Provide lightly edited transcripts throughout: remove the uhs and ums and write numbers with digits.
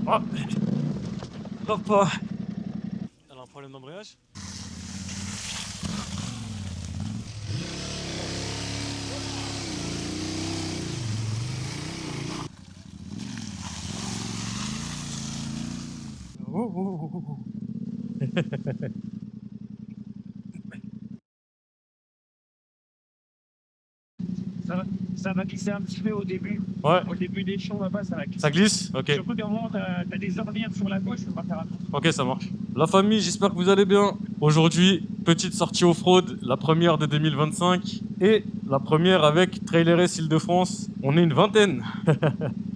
Oh. Hop. Elle a un problème d'embrayage. Oh. Ça va glisser un petit peu au début. Ouais. Au début des champs là-bas, ça va glisser. Ça glisse? Ok. Surtout qu'à un moment, t'as des ornières sur la gauche, je vais pas faire attention. Ok, ça marche. La famille, j'espère que vous allez bien. Aujourd'hui, petite sortie off-road, la première de 2025 et la première avec Trailer S Île-de-France. On est une vingtaine.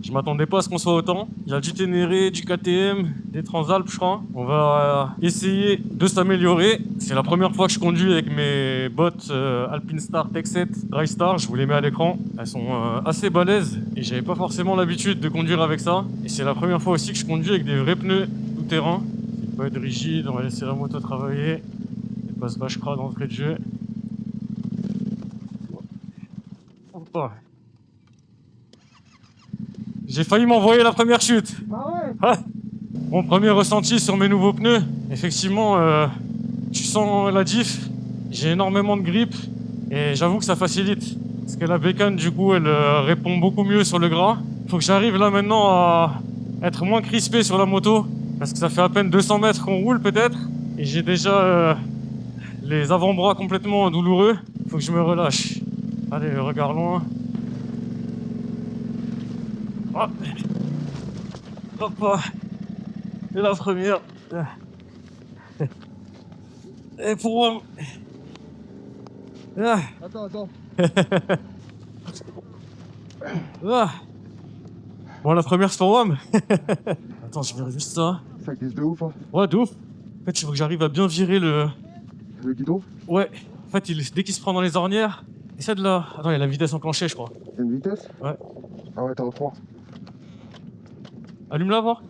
Je m'attendais pas à ce qu'on soit autant. Il y a du Ténéré, du KTM, des Transalpes, je crois. On va essayer de s'améliorer. C'est la première fois que je conduis avec mes bottes Alpinestar Tech 7 Drystar. Je vous les mets à l'écran. Elles sont assez balèzes et j'avais pas forcément l'habitude de conduire avec ça. Et c'est la première fois aussi que je conduis avec des vrais pneus tout terrain. C'est pas être rigide, on va laisser la moto travailler. Et pas se bâche-cras d'entrée de jeu. Hop. J'ai failli m'envoyer la première chute. Ah ouais. Mon premier ressenti sur mes nouveaux pneus, effectivement, tu sens la diff. J'ai énormément de grip et j'avoue que ça facilite. Parce que la bécane, du coup, elle répond beaucoup mieux sur le gras. Faut que j'arrive là maintenant à être moins crispé sur la moto. Parce que ça fait à peine 200 mètres qu'on roule peut-être. Et j'ai déjà les avant-bras complètement douloureux. Faut que je me relâche. Allez, regard loin. Oh. Hop. Et la première. Et pour moi. Ah. Attends. Ah. Bon, la première c'est pour WAM. Attends, je verrai juste ça. Ça glisse de ouf, hein. Ouais, de ouf. En fait, il faut que j'arrive à bien virer le guidon. Ouais. En fait, dès qu'il se prend dans les ornières, essaie de la. Attends, il y a la vitesse enclenchée, je crois. Il y a une vitesse? Ouais. Ah ouais, t'es en 3. Allume-la, voir.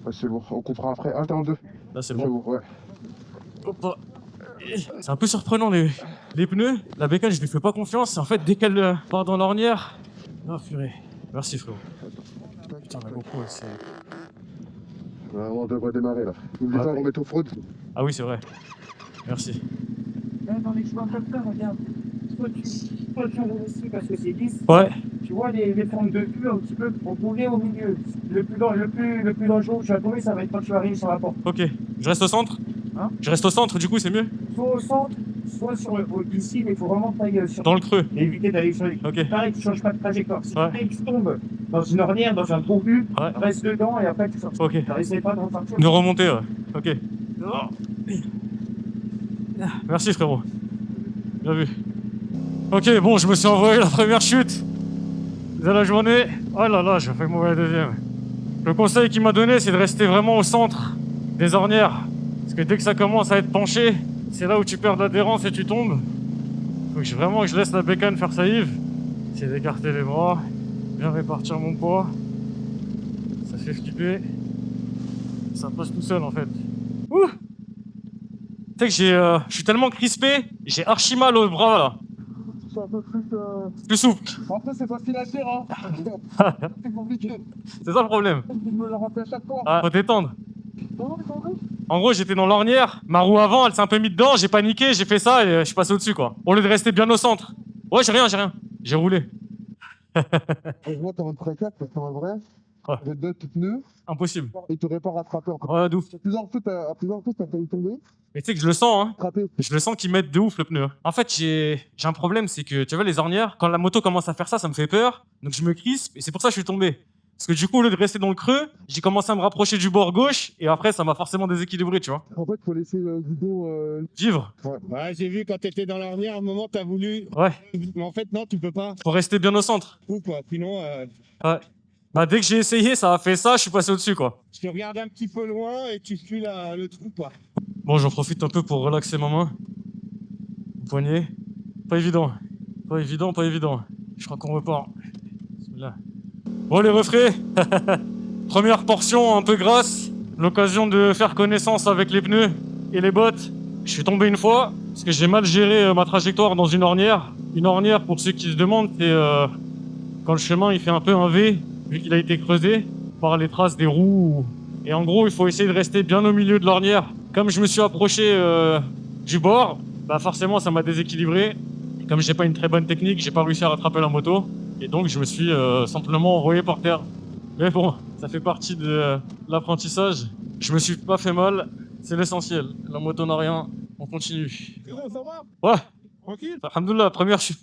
Ouais, c'est bon, on coupera après. Ah, t'es en 2. Là, c'est C'est bon. bon, ouais. Hop. C'est un peu surprenant les pneus. La bécane, je lui fais pas confiance. En fait, dès qu'elle part dans l'ornière. Ah, purée. Merci, frérot. Putain, la GoPro, c'est. Ouais, on devrait démarrer là. N'oublie pas de remettre au fraude. Ah oui, c'est vrai. Merci. Là, dans les chemins comme ça, regarde. Soit tu roules ici parce que c'est lisse. Ouais. Tu vois les formes de cul un petit peu pour rouler au milieu. Le plus dangereux où tu vas tomber, ça va être quand tu arrives sur la porte. Ok. Je reste au centre? Hein? Je reste au centre, du coup, c'est mieux? Soit au centre, soit sur ici, mais il faut vraiment tailler sur. Dans le creux. Et éviter d'aller sur les. Ok. Pareil, tu changes pas de trajectoire. Si Ouais. tu tombes dans une ornière, dans un trou vu, Ouais. reste dedans et après tu sors. Ok. N'essaie pas de repartir. De remonter, ouais. Ok. Merci, frérot. Bien vu. Ok, bon, je me suis envoyé la première chute de la journée. Oh là là, j'ai failli m'envoyer la deuxième. Le conseil qu'il m'a donné, c'est de rester vraiment au centre des ornières. Parce que dès que ça commence à être penché, c'est là où tu perds de l'adhérence et tu tombes. Faut que je laisse la bécane faire sa Yves. C'est d'écarter les bras, bien répartir mon poids. Ça fait flipper. Ça passe tout seul en fait. Ouh! Tu sais que je suis tellement crispé, j'ai archi mal au bras là. C'est un peu plus. Plus souple. Après, c'est facile à dire, hein. C'est compliqué. C'est ça le problème. Je me le rappelle à chaque fois. Ah, faut t'étendre. Non, mais en vrai. En gros, j'étais dans l'ornière, ma roue avant, elle s'est un peu mise dedans, j'ai paniqué, j'ai fait ça et je suis passé au-dessus quoi. Au lieu de rester bien au centre. Ouais, j'ai rien. J'ai roulé. Et moi, t'es en très 4 parce qu'en vrai, Ouais. avec deux pneus, Impossible. et t'aurais pas rattrapé encore. Ouais, de ouf. À plusieurs fois, t'as failli tomber, Mais tu sais que je le sens, hein. rattrapé. Je le sens qu'ils mettent de ouf le pneu. En fait, j'ai un problème, c'est que tu vois les ornières, quand la moto commence à faire ça, ça me fait peur. Donc je me crispe et c'est pour ça que je suis tombé. Parce que du coup, au lieu de rester dans le creux, j'ai commencé à me rapprocher du bord gauche et après, ça m'a forcément déséquilibré, tu vois. En fait, faut laisser le guidon. Vivre. Ouais, j'ai vu quand t'étais dans l'ornière, à un moment t'as voulu. Ouais. Mais en fait, non, tu peux pas. Faut rester bien au centre. Ou quoi. Sinon, Ouais. Bah dès que j'ai essayé, ça a fait ça, je suis passé au-dessus quoi. je te regarde un petit peu loin et tu suis le trou, quoi. Bon, j'en profite un peu pour relaxer ma main. Le poignet. Pas évident. Pas évident. Je crois qu'on repart. Bismillah. Bon les refrais. Première portion un peu grasse. L'occasion de faire connaissance avec les pneus et les bottes. Je suis tombé une fois parce que j'ai mal géré ma trajectoire dans une ornière. Une ornière, pour ceux qui se demandent, c'est quand le chemin il fait un peu un V vu qu'il a été creusé par les traces des roues. Et en gros, il faut essayer de rester bien au milieu de l'ornière. Comme je me suis approché du bord, bah forcément ça m'a déséquilibré. Et comme j'ai pas une très bonne technique, j'ai pas réussi à rattraper la moto. Et donc je me suis simplement enroulé par terre. Mais bon, ça fait partie de l'apprentissage. Je me suis pas fait mal, c'est l'essentiel. La moto n'a rien, on continue. Frérot, ça va? Ouais, Tranquille? alhamdoulilah, première chute.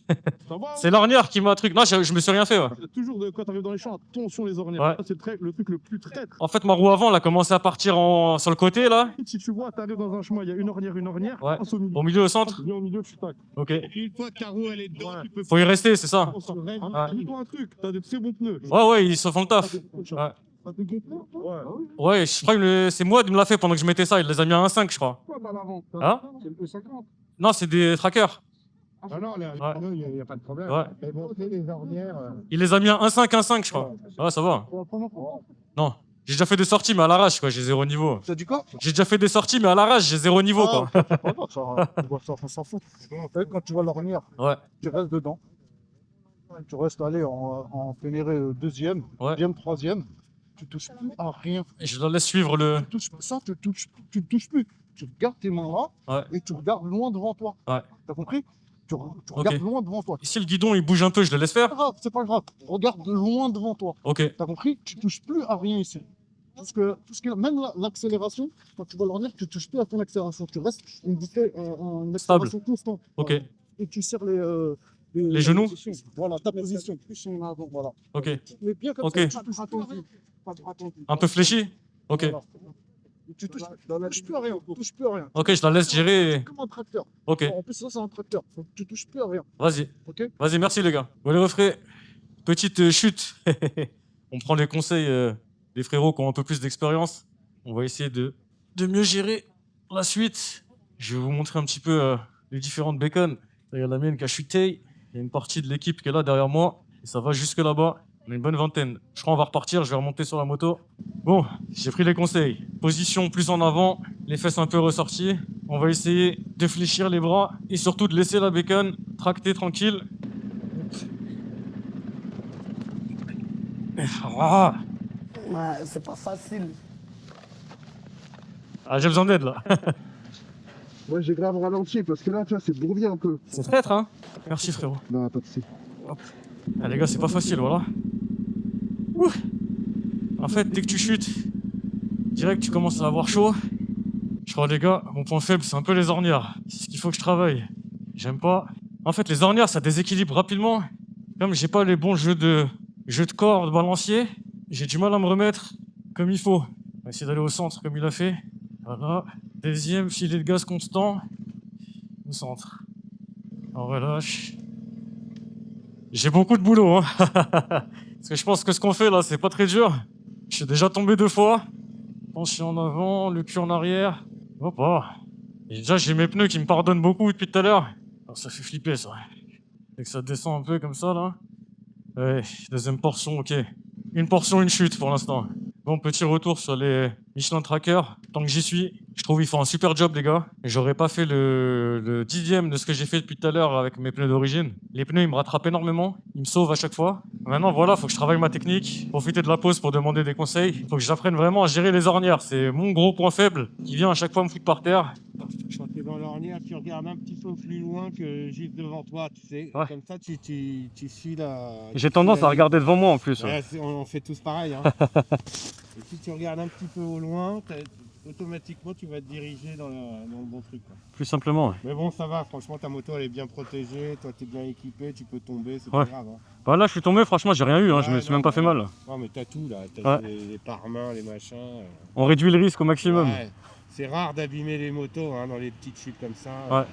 Ça va? C'est l'ornière qui m'a truc. Non, je me suis rien fait. Ouais. Toujours quand t'arrives dans les champs, attention les ornières. Ouais. Ça, c'est le truc le plus traître. En fait, ma roue avant, elle a commencé à partir sur le côté là. Si tu vois, t'arrives dans un chemin, il y a une ornière, Ouais. passe au milieu. Au milieu, au centre. Viens au milieu, tu tac. Ok. Et une fois que ta roue elle est dedans, Ouais. tu peux Faut y rester, c'est ça. Dis-toi un truc, t'as de très bons pneus. Ouais, ils se font le taf. Ouais. T'as des bons pneus? Ouais. Ouais, je crois que c'est moi qui me l'a fait pendant que je mettais ça. Il les a mis à 1,5, je crois. Quoi, par l'avant? Hein? C'est le E50. Non, c'est des trackers. Ah non, les Ouais. pneus, il n'y a pas de problème. Ouais. Mais bon, les ornières. Il les a mis à 1,5, 1,5, je crois. Ouais, ça va. Non. J'ai déjà fait des sorties, mais à l'arrache, quoi. J'ai zéro niveau. T'as dit quoi? J'ai déjà fait des sorties, mais à l'arrache, j'ai zéro niveau, quoi. On s'en fout. Quand tu vois l'ornière, Ouais. tu restes dedans. Tu restes allé en pénéré deuxième, Ouais. troisième. Tu touches plus à rien. Et je la laisse suivre le. Tu touches plus. Tu gardes tes mains là Ouais. et tu regardes loin devant toi. Ouais. T'as compris? Tu regardes loin devant toi. Et si le guidon il bouge un peu, je le laisse faire? C'est pas grave. Regarde loin devant toi. Ok. T'as compris? Tu touches plus à rien ici. Tout ce que, même l'accélération, quand tu vois l'ornière, tu touches plus à ton accélération. Tu restes une accélération constante. Ok. Voilà. Et tu serres Les genoux? positions. Voilà, ta position. Plus en avant, voilà. Ok. Mais bien comme Ok. ça, tu touches attendu. Pas attendu. Un peu fléchi? Ok. Voilà. Tu touches plus à rien. Tu touches plus à rien. Ok, je la laisse gérer. C'est comme un tracteur. Ok. En plus, ça, c'est un tracteur. Tu touches plus à rien. Vas-y. Ok? Vas-y, merci les gars. Bon, les refrains, petite chute. On prend les conseils des frérots qui ont un peu plus d'expérience. On va essayer de mieux gérer la suite. Je vais vous montrer un petit peu les différentes bécanes. Là, il y a la mienne qui a chuté. Il y a une partie de l'équipe qui est là derrière moi. Et ça va jusque là-bas. On a une bonne vingtaine. Je crois qu'on va repartir. Je vais remonter sur la moto. Bon, j'ai pris les conseils. Position plus en avant, les fesses un peu ressorties. On va essayer de fléchir les bras et surtout de laisser la bécane tracter tranquille. Ah, Ouais, c'est pas facile. ah, j'ai besoin d'aide là. Moi, j'ai grave ralenti parce que là, tu vois, c'est bourbier un peu. C'est traître, hein. Merci frérot. Non, pas de soucis. Ah, les gars, c'est pas facile, voilà. Ouh. En fait, dès que tu chutes, direct tu commences à avoir chaud. Je crois, les gars, mon point faible, c'est un peu les ornières. C'est ce qu'il faut que je travaille. J'aime pas. En fait, les ornières, ça déséquilibre rapidement. Comme j'ai pas les bons jeux de corps, de balancier, j'ai du mal à me remettre comme il faut. On va essayer d'aller au centre comme il a fait. Voilà. Deuxième filet de gaz constant. Au centre. On relâche. J'ai beaucoup de boulot, hein. Parce que je pense que ce qu'on fait là, c'est pas très dur. Je suis déjà tombé 2 fois. Penché en avant, le cul en arrière. Hop, oh. Et déjà, j'ai mes pneus qui me pardonnent beaucoup depuis tout à l'heure. Alors, ça fait flipper, ça. Et que ça descend un peu comme ça, là. Ouais, deuxième portion, ok. Une portion, une chute pour l'instant. Bon, petit retour sur les Michelin Tracker. Tant que j'y suis, je trouve qu'ils font un super job, les gars. Et j'aurais pas fait le 10e de ce que j'ai fait depuis tout à l'heure avec mes pneus d'origine. Les pneus, ils me rattrapent énormément. Ils me sauvent à chaque fois. Maintenant, voilà, faut que je travaille ma technique. Profiter de la pause pour demander des conseils. Faut que j'apprenne vraiment à gérer les ornières. C'est mon gros point faible qui vient à chaque fois me foutre par terre. Quand tu es dans l'ornière, tu regardes un petit peu plus loin que juste devant toi, tu sais. Ouais. Comme ça, tu suis la. J'ai tendance à regarder devant moi en plus. Ouais, on fait tous pareil. Hein. Et si tu regardes un petit peu au loin, automatiquement tu vas te diriger dans le bon truc. Quoi. Plus simplement, ouais. Mais bon, ça va, franchement, ta moto elle est bien protégée, toi tu es bien équipé, tu peux tomber, c'est Ouais. pas grave. Hein. Bah là, je suis tombé, franchement, j'ai rien eu, hein. Je Ouais, me suis non, même pas fait mal. Non, mais t'as tout là, t'as Ouais. les pare-mains, les machins. On réduit le risque au maximum. Ouais. C'est rare d'abîmer les motos hein, dans les petites chutes comme ça. Ouais.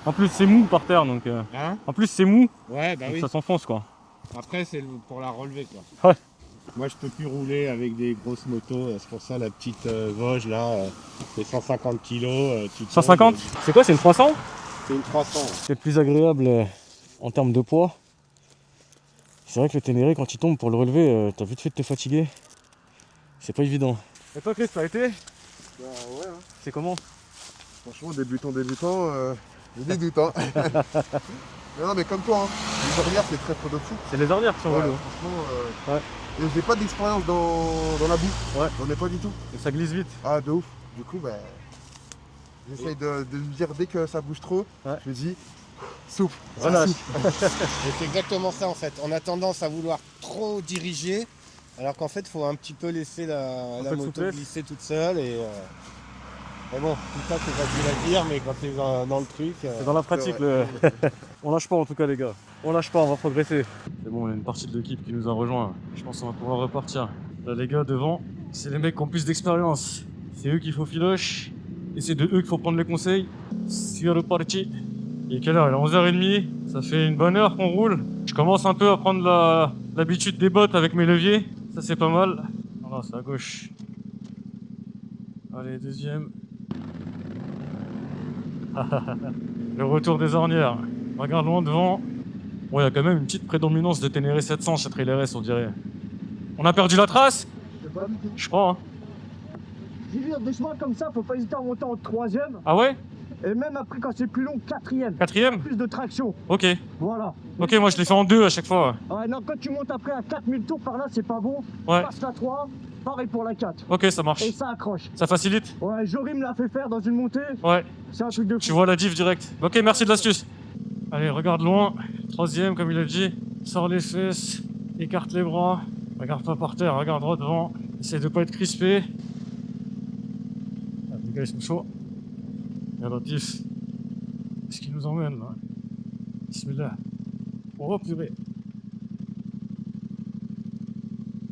En plus, c'est mou par terre, donc. Hein? En plus, c'est mou, Ouais, bah donc oui. ça s'enfonce, quoi. Après, c'est pour la relever quoi. Ouais. Moi, je peux plus rouler avec des grosses motos. C'est pour ça la petite Vosges là, c'est 150 kg. 150? C'est quoi, c'est une 300? C'est une 300. C'est plus agréable en termes de poids. C'est vrai que le Ténéré, quand il tombe pour le relever, t'as vite fait de te fatiguer. C'est pas évident. Et toi, Chris, ça a été? Bah ouais, hein. C'est comment? Franchement, débutant, j'ai des doutes, hein. Non, mais comme toi, hein. Les ornières, c'est très de fou. C'est les ornières qui sont Ouais, relous. franchement, Et j'ai pas d'expérience dans la boue. Ouais. J'en ai pas du tout. Et ça glisse vite. Ah, de ouf. Du coup, bah, j'essaye de lui dire dès que ça bouge trop, Ouais. je lui dis souple. Relâche. Et c'est exactement ça en fait. On a tendance à vouloir trop diriger, alors qu'en fait, il faut un petit peu laisser la peu de moto souplesse. glisser toute seule. Mais bon, tout ça c'est facile à dire, mais quand tu es dans le truc. C'est dans la pratique. On lâche pas en tout cas les gars. On lâche pas, on va progresser. C'est bon, il y a une partie de l'équipe qui nous a rejoint. Je pense qu'on va pouvoir repartir. Là les gars devant, c'est les mecs qui ont plus d'expérience. C'est eux qu'il faut filoche. Et c'est de eux qu'il faut prendre les conseils. C'est reparti. Il est quelle heure? Il est 11h30. Ça fait une bonne heure qu'on roule. Je commence un peu à prendre l'habitude des bottes avec mes leviers. Ça c'est pas mal. Voilà, c'est à gauche. Allez, deuxième. Le retour des ornières. Regarde loin devant. Bon, il y a quand même une petite prédominance de Ténéré 700 chez Trailer S, on dirait. On a perdu la trace? Je crois, hein. J'ai vu des chemins comme ça, faut pas hésiter à monter en 3ème. Ah ouais? Et même après, quand c'est plus long, 4ème. 4ème? Plus de traction. Ok. Voilà. Ok, moi je l'ai fait en 2 à chaque fois. Ouais, non, quand tu montes après à 4000 tours par là, c'est pas bon. Ouais. Passe la 3, pareil pour la 4. Ok, ça marche. Et ça accroche. Ça facilite? Ouais, Jory me l'a fait faire dans une montée. Ouais. C'est un truc de fou. Tu vois la diff direct. Ok, merci de l'astuce. Allez, regarde loin. 3ème, comme il a dit. Sors les fesses. Écarte les bras. Regarde pas par terre, regarde droit devant. Essaye de pas être crispé. Ah, les gars, ils sont chauds. Regarde Latif. Qu'est-ce qu'il nous emmène là? Bismillah. Oh purée.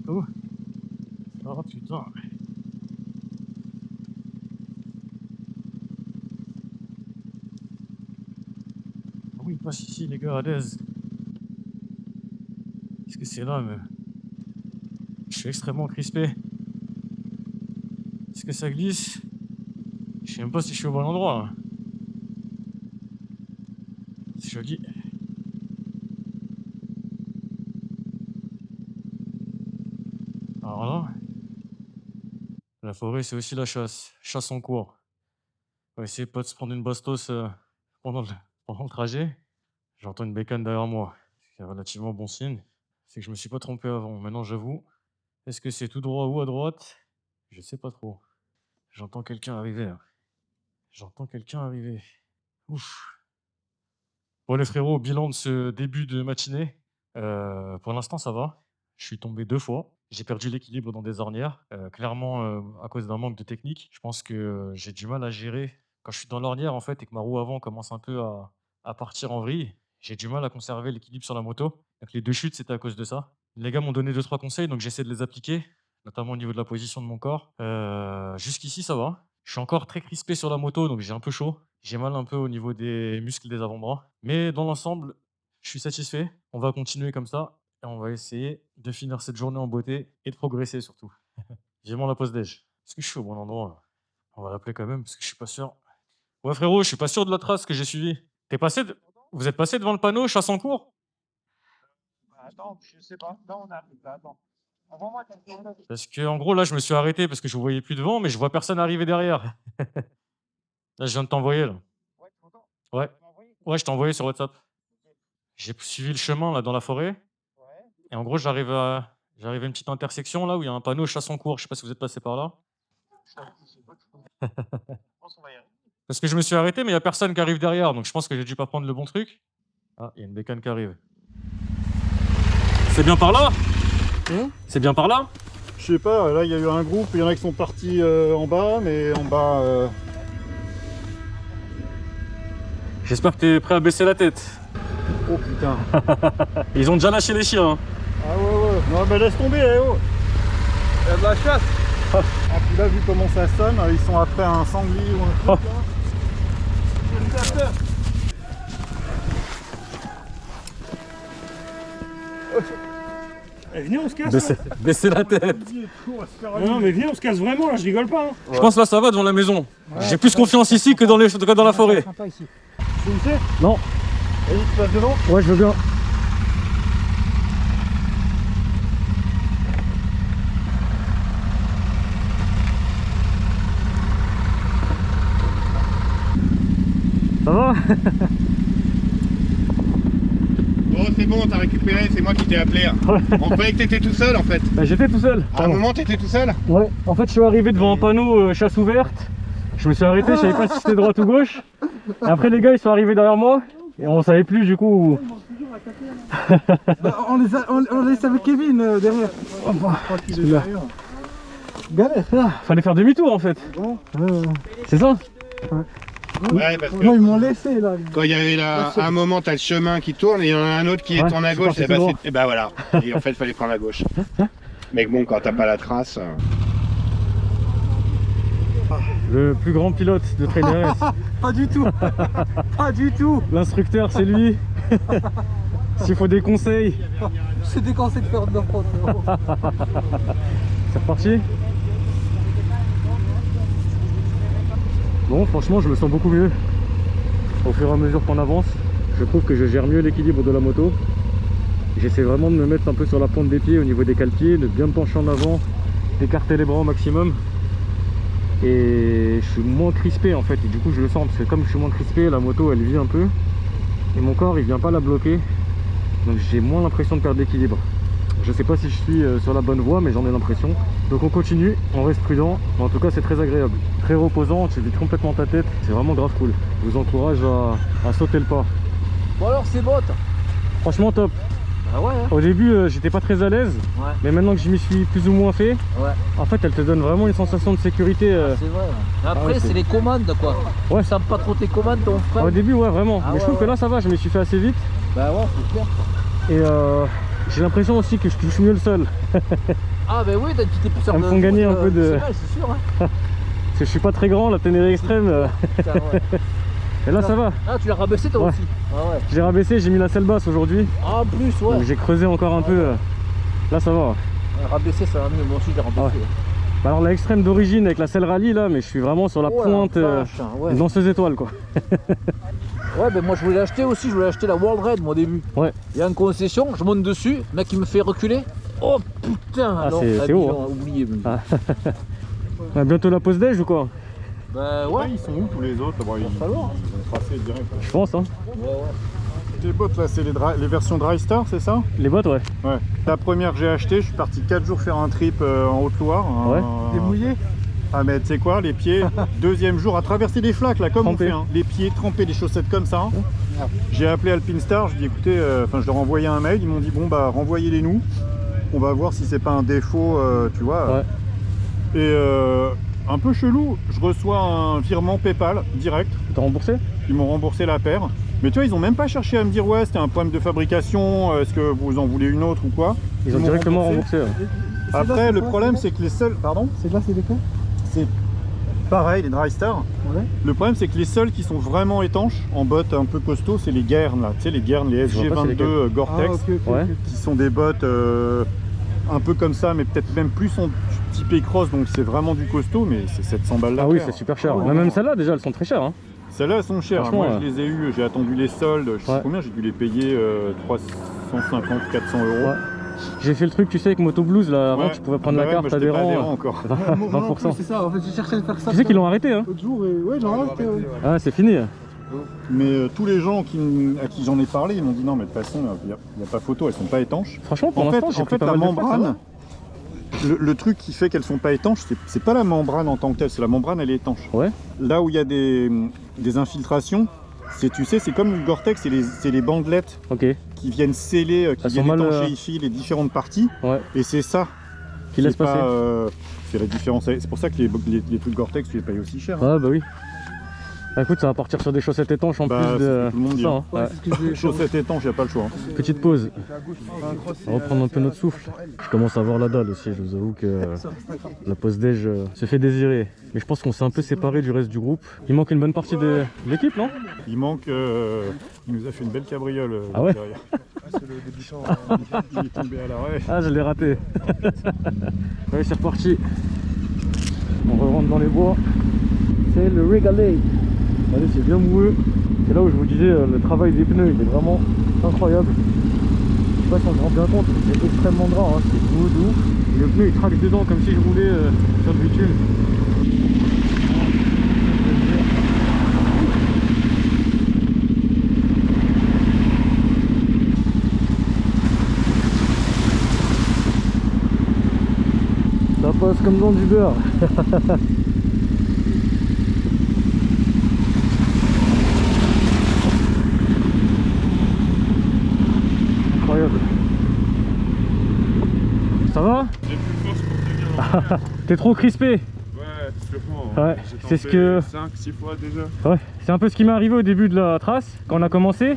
Oh. Oh putain. Ah oui, il passe ici les gars, à l'aise. Qu'est-ce que c'est là, mais... Je suis extrêmement crispé. Est-ce que ça glisse? Je sais même pas si je suis au bon endroit. Là. C'est joli. Alors là, la forêt c'est aussi la chasse. Chasse en cours. On va essayer pas de se prendre une bastos pendant le trajet. J'entends une bécane derrière moi. C'est relativement bon signe. C'est que je me suis pas trompé avant. Maintenant j'avoue. Est-ce que c'est tout droit ou à droite? Je sais pas trop. J'entends quelqu'un arriver. Là. J'entends quelqu'un arriver. Ouf. Bon les frérots, bilan de ce début de matinée. Pour l'instant ça va. Je suis tombé 2 fois. J'ai perdu l'équilibre dans des ornières. Clairement à cause d'un manque de technique. Je pense que j'ai du mal à gérer. Quand je suis dans l'ornière en fait et que ma roue avant commence un peu à partir en vrille, j'ai du mal à conserver l'équilibre sur la moto. Donc les 2 chutes c'était à cause de ça. Les gars m'ont donné 2-3 conseils donc j'essaie de les appliquer. Notamment au niveau de la position de mon corps. Jusqu'ici ça va. Je suis encore très crispé sur la moto donc j'ai un peu chaud. J'ai mal un peu au niveau des muscles des avant-bras. Mais dans l'ensemble, je suis satisfait. On va continuer comme ça. Et on va essayer de finir cette journée en beauté et de progresser surtout. Vivement la pause déj. Est-ce que je suis au bon endroit là? On va l'appeler quand même parce que je suis pas sûr. Ouais frérot, je suis pas sûr de la trace que j'ai suivie. Vous êtes passé devant le panneau chasse en cours? Attends, je sais pas. Là, on a. Attends. Envoie-moi ta carte. Parce que en gros là je me suis arrêté parce que je vous voyais plus devant mais je vois personne arriver derrière. Là je viens de t'envoyer là. Ouais, tu m'entends? Ouais. Tu m'as envoyé? Ouais, je t'ai envoyé sur WhatsApp. J'ai suivi le chemin là dans la forêt. Ouais. Et en gros, j'arrive à une petite intersection là où il y a un panneau chasse en cours. Je sais pas si vous êtes passé par là. Je sais pas. Je pense qu'on va y arriver. Parce que je me suis arrêté, mais il y a personne qui arrive derrière. Donc je pense que j'ai dû pas prendre le bon truc. Ah, il y a une bécane qui arrive. C'est bien par là? C'est bien par là? Je sais pas, là il y a eu un groupe, il y en a qui sont partis en bas, mais en bas. J'espère que t'es prêt à baisser la tête. Oh putain. Ils ont déjà lâché les chiens. Hein. Ah ouais. Non mais laisse tomber, oh. Il y a de la chasse. Ah puis là vu comment ça sonne, ils sont après un sanglier ou un truc là. Eh, venez, on se casse. Baissez la tête. Non, mais viens, on se casse vraiment là, je rigole pas. Hein. Je pense là ça va devant la maison. J'ai plus confiance ici que dans la forêt. Sympa ici. Tu me sais? Non. Vas-y, tu passes devant? Ouais, je veux bien. Ça va? Bon, Bon, c'est bon, t'as récupéré, c'est moi qui t'ai appelé. On croyait que t'étais tout seul en fait. Bah, j'étais tout seul. À un moment, t'étais tout seul. Ouais, en fait, je suis arrivé devant un panneau chasse ouverte. Je me suis arrêté, je savais pas si c'était droite ou gauche. Et après, les gars, ils sont arrivés derrière moi. Et on savait plus du coup. On laisse avec Kevin derrière. Là. Galère. Fallait faire demi-tour en fait. C'est ça? Ouais, parce que Non, ils m'ont laissé là. quand il y avait là, un moment, t'as le chemin qui tourne et il y en a un autre qui Ouais, tourne à je suis gauche. parti tout droit. Et bah voilà. Et en fait, il fallait prendre à gauche. Mais bon, quand t'as pas la trace. Le plus grand pilote de Trailer S. Pas du tout. Pas du tout. L'instructeur, c'est lui. S'il faut des conseils, C'est déconseillé de faire de l'off-road. c'est reparti. Bon, franchement, je me sens beaucoup mieux. Au fur et à mesure qu'on avance, je trouve que je gère mieux l'équilibre de la moto. J'essaie vraiment de me mettre un peu sur la pointe des pieds au niveau des cale-pieds, de bien me pencher en avant, d'écarter les bras au maximum. Et je suis moins crispé en fait, et du coup je le sens parce que comme je suis moins crispé, la moto elle vit un peu et mon corps il vient pas la bloquer, donc j'ai moins l'impression de perdre l'équilibre. Je sais pas si je suis sur la bonne voie, mais j'en ai l'impression. Donc on continue, on reste prudent, mais en tout cas c'est très agréable, très reposant, tu vides complètement ta tête, c'est vraiment grave cool. Je vous encourage à sauter le pas. Bon alors c'est bottes. Franchement top. Ah ouais, hein. Au début j'étais pas très à l'aise, Ouais. mais maintenant que je m'y suis plus ou moins fait, Ouais. en fait elle te donne vraiment une sensation de sécurité. C'est vrai. Ouais. Après ouais, c'est- c'est les commandes quoi. Ouais. Tu sens pas trop tes commandes ton frère. Au début ouais vraiment, Ah mais je ouais, trouve que ouais. là ça va, je m'y suis fait assez vite. Bah ouais, c'est clair. Et j'ai l'impression aussi que je touche mieux le sol. Ah bah oui, t'as quitté plus Ça me font gagner un peu de- C'est vrai, c'est sûr. Hein. Parce que je suis pas très grand, la ténérée extrême. Putain, ouais. Et là ça va. Ah tu l'as rabaissé toi Ouais. aussi. Ah ouais. J'ai rabaissé, j'ai mis la selle basse aujourd'hui. Ah en plus ouais. Donc j'ai creusé encore un peu. Là ça va. Ouais, rabaisser ça va mieux, moi aussi j'ai rabaissé. Bah, alors la extrême d'origine avec la selle rallye là, mais je suis vraiment sur la Oh, pointe vache, hein, ouais. une danseuse étoile quoi. Ouais, ben moi je voulais l'acheter aussi, je voulais acheter la World Red moi au début. Ouais. Il y a une concession, je monte dessus, le mec il me fait reculer. Oh putain, Ah, alors, c'est ah, haut, j'ai oublié. Ah. On a bientôt la pause déj ou quoi? Bah ouais. Ils sont où tous les autres? Bon, ils ont tracé direct. Je pense hein. Les bottes là, c'est les versions Drystar, c'est ça? Les bottes ouais. Ouais. La première que j'ai achetée, je suis parti 4 jours faire un trip en Haute-Loire. Ouais. T'es mouillé? Ah mais tu sais quoi, les pieds, deuxième jour à traverser des flaques là, comme Trempés. on fait, hein. Les pieds trempés, des chaussettes comme ça. Hein. J'ai appelé Alpinestar, je dis écoutez, je leur ai envoyé un mail, ils m'ont dit bon bah renvoyez-les nous, on va voir si c'est pas un défaut, tu vois. Ouais. Et un peu chelou, je reçois un virement PayPal direct, T'as remboursé? ils m'ont remboursé la paire. Mais tu vois, ils ont même pas cherché à me dire ouais c'était un problème de fabrication, est-ce que vous en voulez une autre ou quoi. Ils ont m'ont directement remboursé. Ouais. Après le problème c'est que les seuls... Pardon? C'est là, c'est des quoi? C'est pareil, les Drystar. Ouais. Le problème, c'est que les seuls qui sont vraiment étanches, en bottes un peu costauds, c'est les Guernes, là. Tu sais, les Guernes, les Je vois pas, c'est SG22 lesquels. Gore-Tex, Ah, ok, ok, Ouais. ok. qui sont des bottes un peu comme ça, mais peut-être même plus sont typées cross, donc c'est vraiment du costaud, mais c'est 700 balles la Ah oui, paire. c'est super cher. Ah ouais. Mais même celles-là déjà elles sont très chères hein. Celles-là, elles sont chères. Franchement, Moi, je les ai eues, j'ai attendu les soldes. Je sais Ouais. combien, j'ai dû les payer 350, 400 euros. Ouais. J'ai fait le truc tu sais avec Moto Blues là, avant Ouais. tu pouvais prendre Bah la ouais, carte moi, j'étais pas adhérent adhérent. encore. Moi non plus, 20%. c'est ça, en fait, j'ai cherché à faire ça. Tu sais qu'ils l'ont arrêté hein. L'autre jour, et ouais, j'en ai arrêté, ouais. Ah c'est fini. Mais tous les gens à qui j'en ai parlé, ils m'ont dit non, mais de toute façon, il n'y a pas photo, elles sont pas étanches. Franchement pour En fait, l'instant j'ai pris pas la mal de fois, ça membrane, le truc qui fait qu'elles sont pas étanches, c'est pas la membrane en tant que telle, c'est la membrane, elle est étanche. Ouais. Là où il y a des infiltrations, tu sais, c'est comme le Gore-Tex, c'est les bandelettes va. Ok. qui viennent sceller, qui Elles sont viennent mal, étanchéifier les différentes parties. Ouais. Et c'est ça Qui laisse est pas, passer. c'est la différence. C'est pour ça que les trucs Gore-Tex, tu les payes aussi cher. Ouais bah oui. Bah, écoute ça va partir sur des chaussettes étanches en Bah, plus c'est ce de que tout le monde dit, ça, hein. hein. Ouais. C'est ce que j'ai Chaussettes étanches, il n'y a pas le choix. hein. Petite pause. On va reprendre un peu notre souffle. Je commence à avoir la dalle aussi, je vous avoue que la pause déj se fait désirer. Mais je pense qu'on s'est un peu séparés du reste du groupe. Il manque une bonne partie de l'équipe, non? Il manque. Il nous a fait une belle cabriole Ah ouais derrière. Il est tombé à l'arrêt. Ah je l'ai raté. Allez c'est reparti. On rentre dans les bois. C'est le régalé. Allez c'est bien mouillé. C'est là où je vous disais le travail des pneus il est vraiment incroyable. Je sais pas si on se rend bien compte, mais c'est extrêmement gras, hein. C'est doux doux. Et le pneu il traque dedans comme si je roulais sur le bitume. passe comme dans du beurre. Incroyable. Ça va? J'ai plus force pour tenir. T'es trop crispé. Ouais, sûrement. Ouais, c'est ce que... 5-6 fois déjà. Ouais, c'est un peu ce qui m'est arrivé au début de la trace, quand on a commencé.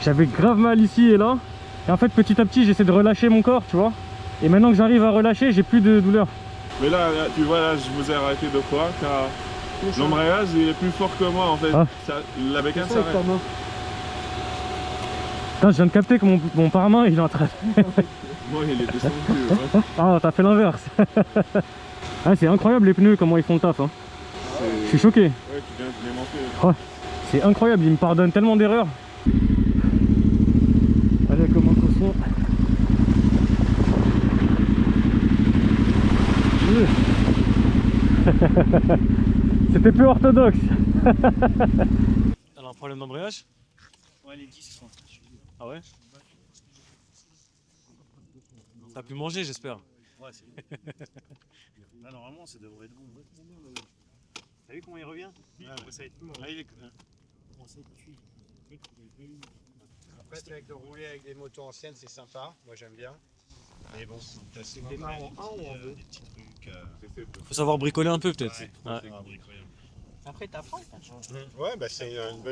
J'avais grave mal ici et là. Et en fait, petit à petit, j'essaie de relâcher mon corps, tu vois. Et maintenant que j'arrive à relâcher, j'ai plus de douleur. Mais là, tu vois, là, je vous ai arrêté 2 fois car l'embrayage il est plus fort que moi en fait. Ah. La bécane s'arrête. Putain, je viens de capter que mon pare-main il est en train de... Moi, il est descendu. Ouais. Ah, t'as fait l'inverse. Ah, c'est incroyable les pneus, comment ils font le taf. Hein. Je suis choqué. Ouais, tu viens de les manquer. Ouais. C'est incroyable, ils me pardonnent tellement d'erreurs. Allez, comment on se C'était peu orthodoxe. Elle a un problème d'embrayage? Ouais, les disques sont. Ah ouais? T'as pu manger, j'espère. Ouais, c'est. Là, normalement, ça devrait être bon. T'as vu comment il revient? Ouais, ça va être lourd. Là, il est. Comment ça va être cuit? Après, c'est avec de rouler avec des motos anciennes, c'est sympa. Moi, j'aime bien. Mais bon, t'as ces démarres en 1 ou en 2? Des petits trucs. Faut savoir bricoler un peu peut-être. Ouais, Ouais. Après, t'apprends. Ouais, bah, c'est une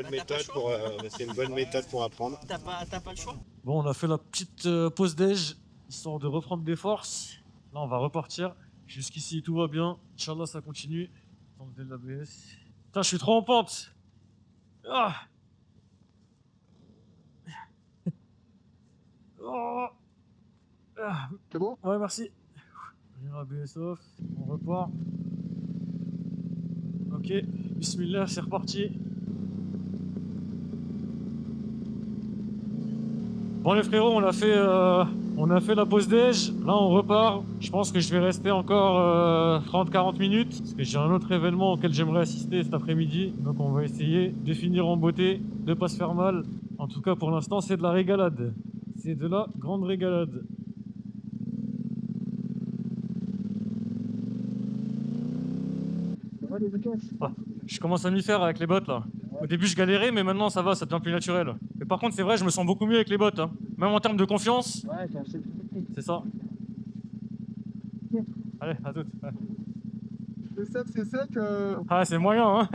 bonne méthode pour apprendre. T'as pas le choix. Bon, on a fait la petite pause déj, histoire de reprendre des forces. Là, on va repartir. Jusqu'ici, tout va bien. Inch'Allah, ça continue. Enlever l'ABS. Putain, je suis trop en pente. Ah. Oh. Ah. C'est bon? Ouais, merci. ABS off. On repart. Ok. Bismillah, c'est reparti. Bon les frérots, on a fait la pause déj, là on repart. Je pense que je vais rester encore 30-40 minutes, parce que j'ai un autre événement auquel j'aimerais assister cet après-midi. Donc on va essayer de finir en beauté, de pas se faire mal. En tout cas pour l'instant c'est de la régalade. C'est de la grande régalade. Ah, je commence à m'y faire avec les bottes là. Au début je galérais mais maintenant ça va, ça devient plus naturel. Mais par contre c'est vrai, je me sens beaucoup mieux avec les bottes. Hein. Même en termes de confiance. Ouais, C'est ça. Allez, à toutes. Ouais. C'est sec. Ah c'est moyen hein.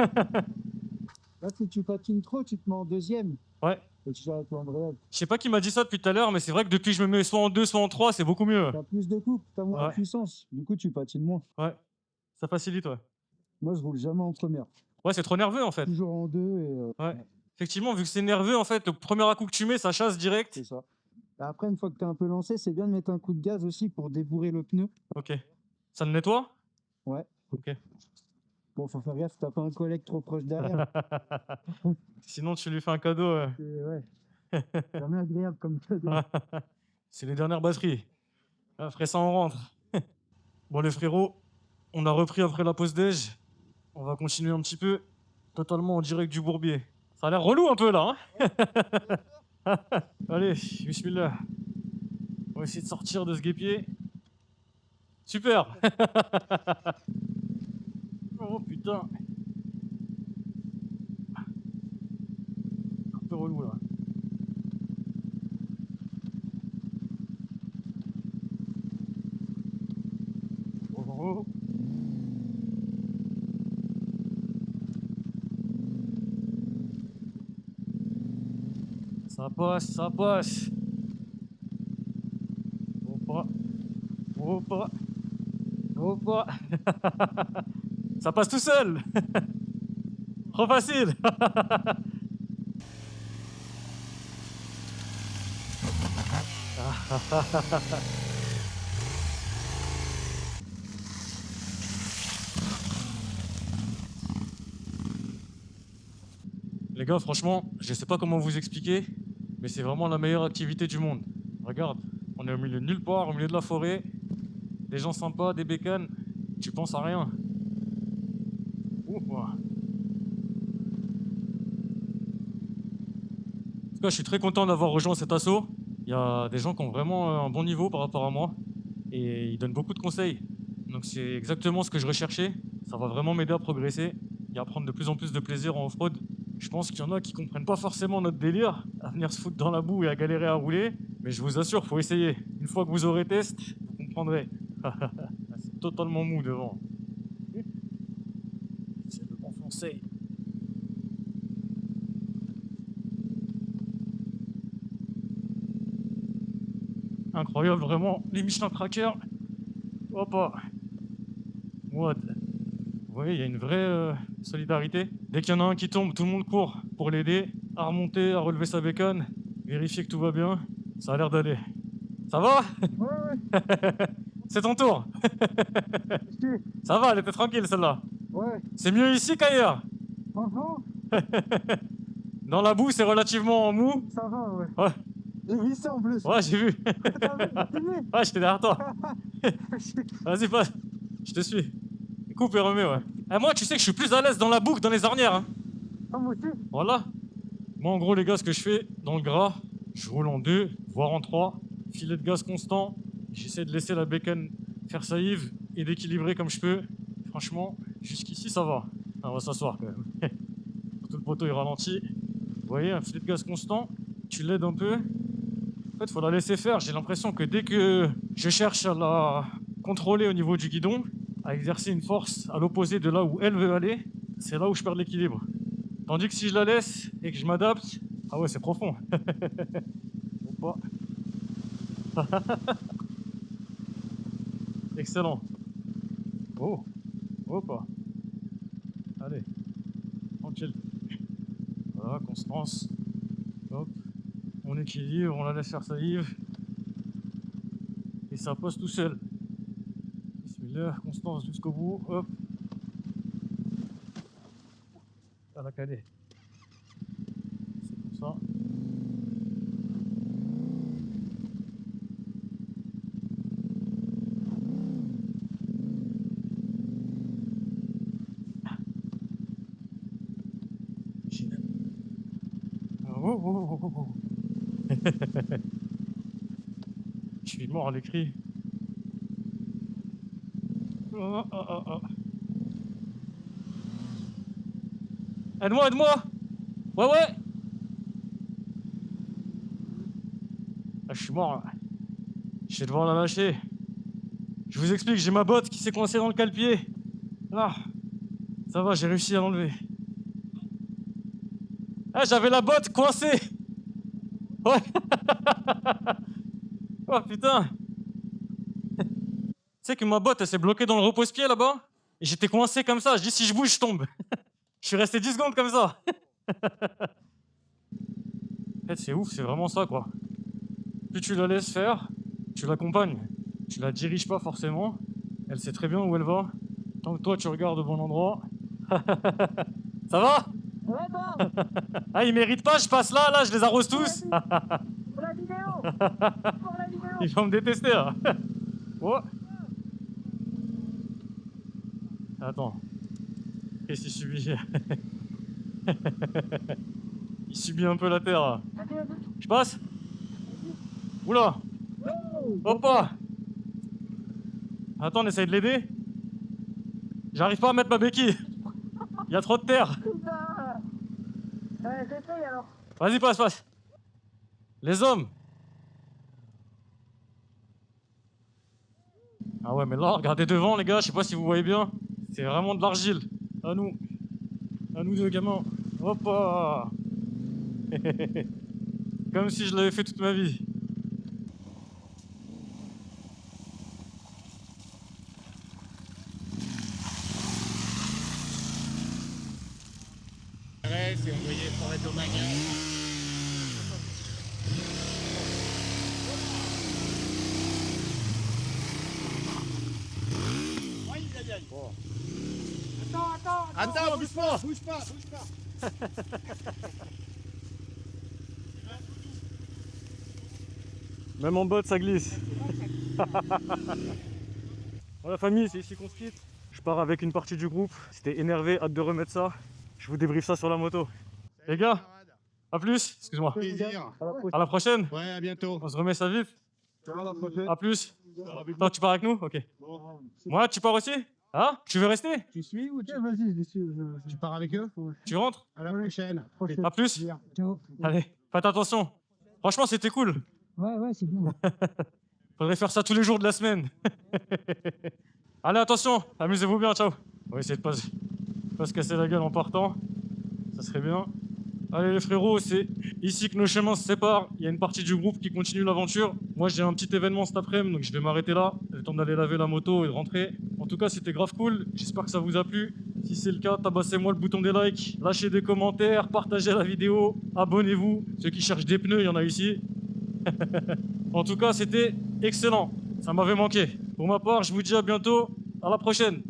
Là, si tu patines trop, tu te mets en deuxième. Ouais. Et tu vas être en embrayage. Je sais pas qui m'a dit ça depuis tout à l'heure, mais c'est vrai que depuis que je me mets soit en 2 soit en 3, c'est beaucoup mieux. T'as plus de couple, t'as moins Ouais. de puissance. Du coup, tu patines moins. Ouais. Ça facilite, ouais. Moi, je roule jamais en première. Ouais, c'est trop nerveux en fait. Toujours en deux et Ouais. Effectivement, vu que c'est nerveux, en fait, le premier à-coup que tu mets, ça chasse direct. c'est ça. Après, une fois que t'es un peu lancé, c'est bien de mettre un coup de gaz aussi pour débourrer le pneu. Ok. Ça le nettoie? Ouais. Ok. Bon, faut faire gaffe, t'as pas un collègue trop proche derrière. Sinon, tu lui fais un cadeau. Ouais. Jamais agréable comme cadeau. C'est les dernières batteries. Après ça, on rentre. Bon, les frérots, on a repris après la pause déj. On va continuer un petit peu, totalement en direct du Bourbier. Ça a l'air relou un peu là. Hein. Allez, bismillah. On va essayer de sortir de ce guépier. Super. Oh putain. Un peu relou là. Oh. Ça passe, ça passe. Hoppa. Hoppa. Hoppa. Ça passe tout seul. Trop facile. Les gars, franchement, je sais pas comment vous expliquer, mais c'est vraiment la meilleure activité du monde. Regarde, on est au milieu de nulle part, au milieu de la forêt, des gens sympas, des bécanes, tu penses à rien. Ouh, ouah. En tout cas, je suis très content d'avoir rejoint cet assaut. Il y a des gens qui ont vraiment un bon niveau par rapport à moi et ils donnent beaucoup de conseils. Donc c'est exactement ce que je recherchais. Ça va vraiment m'aider à progresser et à prendre de plus en plus de plaisir en off-road. Je pense qu'il y en a qui comprennent pas forcément notre délire, à venir se foutre dans la boue et à galérer à rouler. Mais je vous assure, faut essayer. Une fois que vous aurez testé, vous comprendrez. C'est totalement mou devant. C'est le bon français. Incroyable, vraiment. Les Michelin Tracker. Hop. What? Vous voyez, il y a une vraie solidarité. Dès qu'il y en a un qui tombe, tout le monde court pour l'aider à remonter, à relever sa bécane, vérifier que tout va bien. Ça a l'air d'aller. Ça va? Ouais, C'est ton tour. ouais. Ça va, elle était tranquille celle-là. Ouais, C'est mieux ici qu'ailleurs. franchement, Dans la boue, c'est relativement mou. ça va, ouais. Ouais. Et vissé en plus. Ouais, j'ai vu. T'as vu, t'as vu Ouais, j'étais derrière toi. Vas-y, passe. Je te suis. Coupe et remets, ouais. Et moi, tu sais que je suis plus à l'aise dans la boue que dans les ornières. Hein. Ah, moi aussi. Voilà. Moi, en gros, les gars, ce que je fais dans le gras, je roule en 2, voire en 3. Filet de gaz constant. J'essaie de laisser la bécane faire sa Yves et d'équilibrer comme je peux. Franchement, jusqu'ici, ça va. Ah, on va s'asseoir quand même. Tout le poteau est ralenti. Vous voyez, un filet de gaz constant. Tu l'aides un peu. En fait, il faut la laisser faire. J'ai l'impression que dès que je cherche à la contrôler au niveau du guidon, à exercer une force à l'opposé de là où elle veut aller, c'est là où je perds l'équilibre. Tandis que si je la laisse et que je m'adapte, ah ouais, c'est profond. Bon, pas. Excellent. Oh, hop. Allez, tranquille. Voilà, constance. Hop. On équilibre, on la laisse faire sa Yves. Et ça passe tout seul. Bismillah, constance jusqu'au bout. Hop. À la calée. C'est comme ça. Génial. Oh, oh, oh, oh, oh. Je suis mort à l'écrit. Oh, oh, oh, oh. Aide-moi, aide-moi! Ouais, ouais! Ah, je suis mort là. Je vais devoir la lâcher. Je vous explique, j'ai ma botte qui s'est coincée dans le cale-pied. Ah, ça va, j'ai réussi à l'enlever. Ah, j'avais la botte coincée! Ouais! Oh putain! Tu sais que ma botte elle s'est bloquée dans le repose-pied là-bas et j'étais coincé comme ça. Je dis si je bouge, je tombe. Je suis resté 10 secondes comme ça. En fait, c'est ouf, c'est vraiment ça quoi. Plus tu la laisses faire, tu l'accompagnes. Tu la diriges pas forcément. Elle sait très bien où elle va. Tant que toi tu regardes au bon endroit. Ça va? Ouais, bon, Ah, ils méritent pas, je passe là, je les arrose tous. pour la vidéo. Pour la vidéo. Ils vont me détester là. Oh. Attends. Qu'est-ce qu'il subit? Il subit un peu la terre là. Je passe? Oula. Hop. Attends, on essaye de l'aider. J'arrive pas à mettre ma béquille. Il y a trop de terre. Putain. J'essaye alors. Vas-y, passe. Les hommes. Ah ouais, mais là, regardez devant, les gars, je sais pas si vous voyez bien. C'est vraiment de l'argile. À nous deux, gamins. Hop. Comme si je l'avais fait toute ma vie. C'est envoyé pour être au magasin. Attends, bouge pas. Même en botte, ça glisse. Bon, la famille, c'est ici qu'on se quitte. Je pars avec une partie du groupe. C'était énervé, hâte de remettre ça. Je vous débriefe ça sur la moto. Les gars, à plus. Excuse-moi. Plaisir. À la prochaine. Ouais, à bientôt. On se remet ça vite. À plus. Toi, tu pars avec nous? Ok. Moi, tu pars aussi? Hein? Tu veux rester? Tu suis ou vas-y, je suis. Tu pars avec eux? Tu rentres? À la prochaine. À plus. Ciao. Allez, faites attention. Franchement, c'était cool. Ouais, c'est bon. Faudrait faire ça tous les jours de la semaine. Allez, attention, amusez-vous bien, ciao. On va essayer de pas se casser la gueule en partant. Ça serait bien. Allez les frérots, c'est ici que nos chemins se séparent. Il y a une partie du groupe qui continue l'aventure. Moi j'ai un petit événement cet après-midi, donc je vais m'arrêter là. Le temps d'aller laver la moto et de rentrer. En tout cas, c'était grave cool. J'espère que ça vous a plu. Si c'est le cas, tabassez-moi le bouton des likes, lâchez des commentaires, partagez la vidéo, abonnez-vous. Ceux qui cherchent des pneus, il y en a ici. En tout cas, c'était excellent. Ça m'avait manqué. Pour ma part, je vous dis à bientôt. À la prochaine.